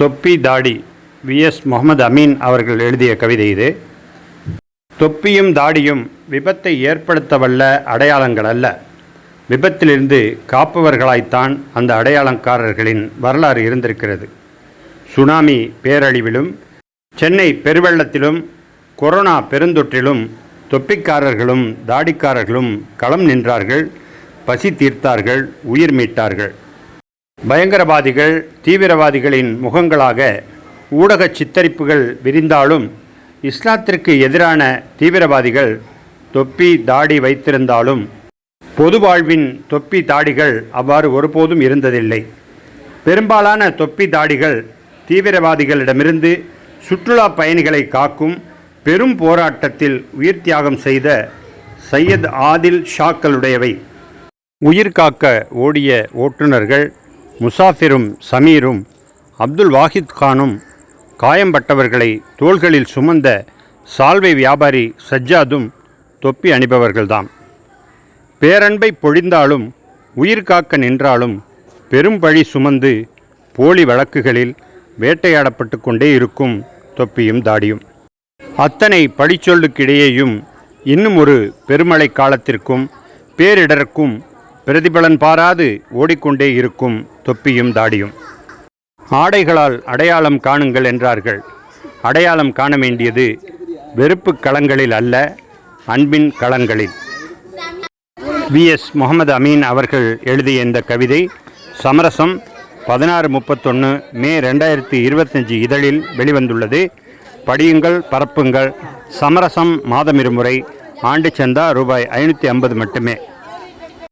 தொப்பி தாடி வி.எஸ். முகமது அமீன் அவர்கள் எழுதிய கவிதை இது. தொப்பியும் தாடியும் விபத்தை ஏற்படுத்தவல்ல அடையாளங்கள் அல்ல, விபத்திலிருந்து காப்பவர்களாய்த்தான் அந்த அடையாளக்காரர்களின் வரலாறு இருந்திருக்கிறது. சுனாமி பேரழிவிலும், சென்னை பெருவெள்ளத்திலும், கொரோனா பெருந்தொற்றிலும் தொப்பிக்காரர்களும் தாடிக்காரர்களும் களம் நின்றார்கள், பசி தீர்த்தார்கள், உயிர் மீட்டார்கள். பயங்கரவாதிகள், தீவிரவாதிகளின் முகங்களாக ஊடக சித்தரிப்புகள் விரிந்தாலும், இஸ்லாத்திற்கு எதிரான தீவிரவாதிகள் தொப்பி தாடி வைத்திருந்தாலும், பொது வாழ்வின் தொப்பி தாடிகள் அவ்வாறு ஒருபோதும் இருந்ததில்லை. பெரும்பாலான தொப்பி தாடிகள் தீவிரவாதிகளிடமிருந்து சுற்றுலா பயணிகளை காக்கும் பெரும் போராட்டத்தில் உயிர் தியாகம் செய்த சையத் ஆதில் ஷாக்களுடையவை. உயிர் காக்க ஓடிய ஓட்டுநர்கள் முசாஃபிரும் சமீரும் அப்துல் வாஹித் கானும், காயம்பட்டவர்களை தோள்களில் சுமந்த சால்வை வியாபாரி சஜ்ஜாதும் தொப்பி அணிபவர்கள்தாம். பேரன்பை பொழிந்தாலும், உயிர் காக்க நின்றாலும் பெரும் பழி சுமந்து போலி வழக்குகளில் வேட்டையாடப்பட்டு கொண்டே இருக்கும் தொப்பியும் தாடியும். அத்தனை பழிச்சொல்லுக்கிடையேயும் இன்னும் ஒரு பெருமழை காலத்திற்கும் பேரிடருக்கும் பிரதிபலன் பாராது ஓடிக்கொண்டே இருக்கும் தொப்பியும் தாடியும். ஆடைகளால் அடையாளம் காணுங்கள் என்றார்கள். அடையாளம் காண வேண்டியது வெறுப்பு களங்களில் அல்ல, அன்பின் களங்களில். வி.எஸ். முகமது அமீன் அவர்கள் எழுதிய இந்த கவிதை சமரசம் 16/31 மே 2025 இதழில் வெளிவந்துள்ளது. படியுங்கள், பரப்புங்கள். சமரசம் மாதம் இருமுறை. ஆண்டு சந்தா ரூபாய் 550 மட்டுமே.